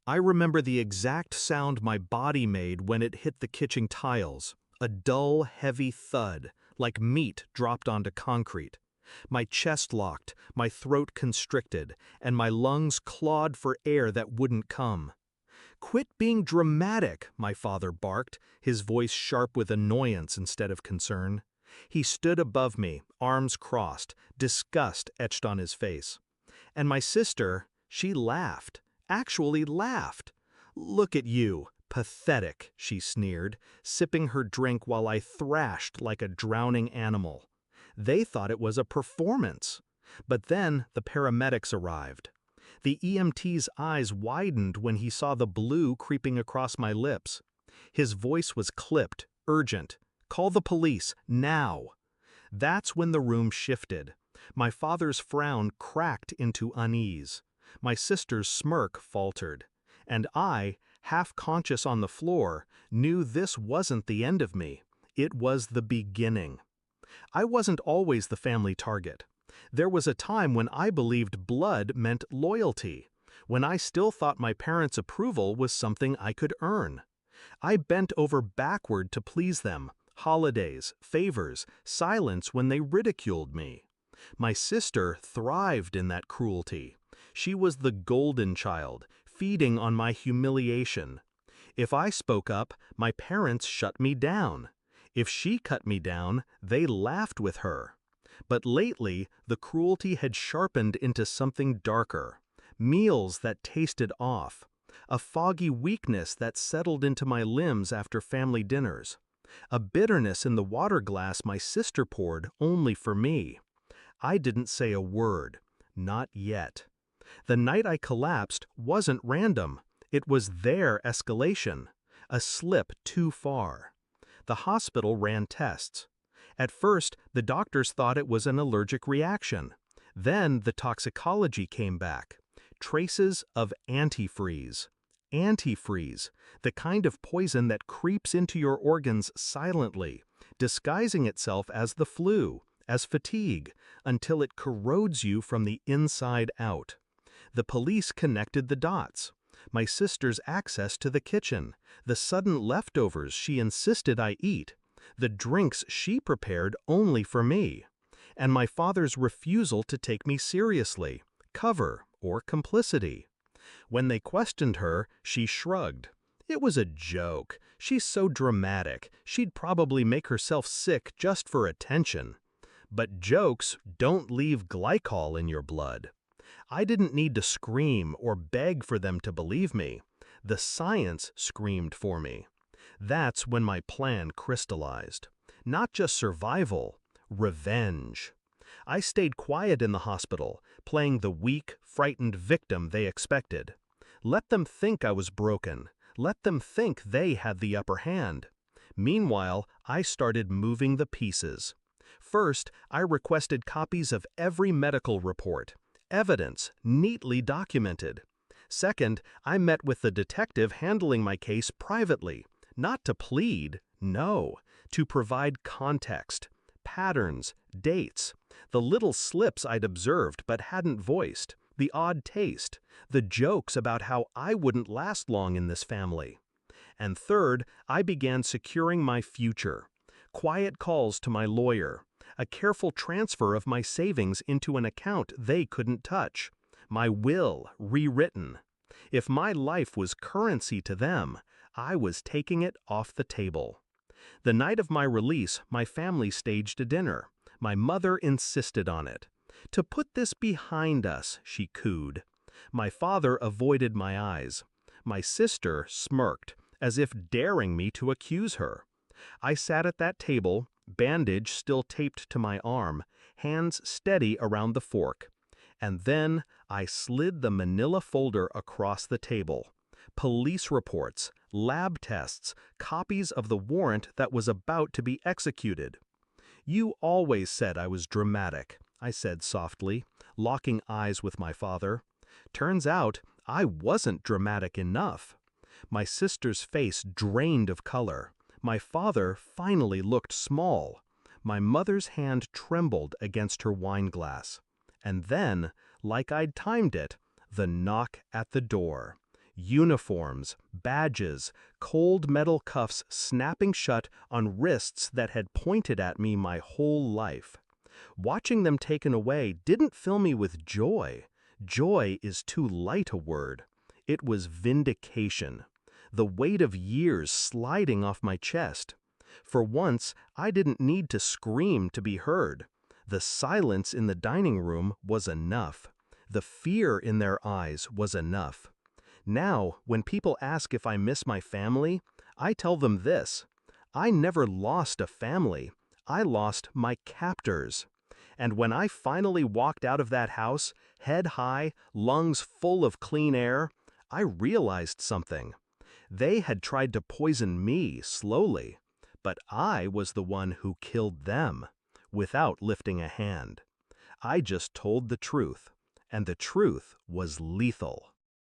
I remember the exact sound my body made when it hit the kitchen tiles, a dull, heavy thud, like meat dropped onto concrete. My chest locked, my throat constricted, and my lungs clawed for air that wouldn't come. "Quit being dramatic," my father barked, his voice sharp with annoyance instead of concern. He stood above me, arms crossed, disgust etched on his face. And my sister, she laughed, actually laughed. "Look at you, pathetic," she sneered, sipping her drink while I thrashed like a drowning animal. They thought it was a performance. But then the paramedics arrived. The EMT's eyes widened when he saw the blue creeping across my lips. His voice was clipped, urgent. "Call the police, now!" That's when the room shifted. My father's frown cracked into unease. My sister's smirk faltered. And I, half conscious on the floor, knew this wasn't the end of me. It was the beginning. I wasn't always the family target. There was a time when I believed blood meant loyalty, when I still thought my parents' approval was something I could earn. I bent over backward to please them, holidays, favors, silence when they ridiculed me. My sister thrived in that cruelty. She was the golden child, feeding on my humiliation. If I spoke up, my parents shut me down. If she cut me down, they laughed with her. But lately, the cruelty had sharpened into something darker. Meals that tasted off. A foggy weakness that settled into my limbs after family dinners. A bitterness in the water glass my sister poured only for me. I didn't say a word. Not yet. The night I collapsed wasn't random. It was their escalation. A slip too far. The hospital ran tests. At first, the doctors thought it was an allergic reaction. Then the toxicology came back. Traces of antifreeze. Antifreeze, the kind of poison that creeps into your organs silently, disguising itself as the flu, as fatigue, until it corrodes you from the inside out. The police connected the dots. My sister's access to the kitchen, the sudden leftovers she insisted I eat, the drinks she prepared only for me, and my father's refusal to take me seriously, cover, or complicity. When they questioned her, she shrugged. It was a joke. She's so dramatic, she'd probably make herself sick just for attention. But jokes don't leave glycol in your blood. I didn't need to scream or beg for them to believe me. The science screamed for me. That's when my plan crystallized. Not just survival, revenge. I stayed quiet in the hospital, playing the weak, frightened victim they expected. Let them think I was broken. Let them think they had the upper hand. Meanwhile, I started moving the pieces. First, I requested copies of every medical report. Evidence, neatly documented. Second, I met with the detective handling my case privately, not to plead, no, to provide context, patterns, dates, the little slips I'd observed but hadn't voiced, the odd taste, the jokes about how I wouldn't last long in this family. And third, I began securing my future. Quiet calls to my lawyer, a careful transfer of my savings into an account they couldn't touch, my will rewritten. If my life was currency to them, I was taking it off the table. The night of my release, my family staged a dinner. My mother insisted on it. "To put this behind us," she cooed. My father avoided my eyes. My sister smirked, as if daring me to accuse her. I sat at that table, bandage still taped to my arm, hands steady around the fork. And then I slid the manila folder across the table. Police reports, lab tests, copies of the warrant that was about to be executed. "You always said I was dramatic," I said softly, locking eyes with my father. Turns out I wasn't dramatic enough. My sister's face drained of color. My father finally looked small. My mother's hand trembled against her wineglass. And then, like I'd timed it, the knock at the door. Uniforms, badges, cold metal cuffs snapping shut on wrists that had pointed at me my whole life. Watching them taken away didn't fill me with joy. Joy is too light a word. It was vindication. The weight of years sliding off my chest. For once, I didn't need to scream to be heard. The silence in the dining room was enough. The fear in their eyes was enough. Now, when people ask if I miss my family, I tell them this: I never lost a family. I lost my captors. And when I finally walked out of that house, head high, lungs full of clean air, I realized something. They had tried to poison me slowly, but I was the one who killed them, without lifting a hand. I just told the truth, and the truth was lethal.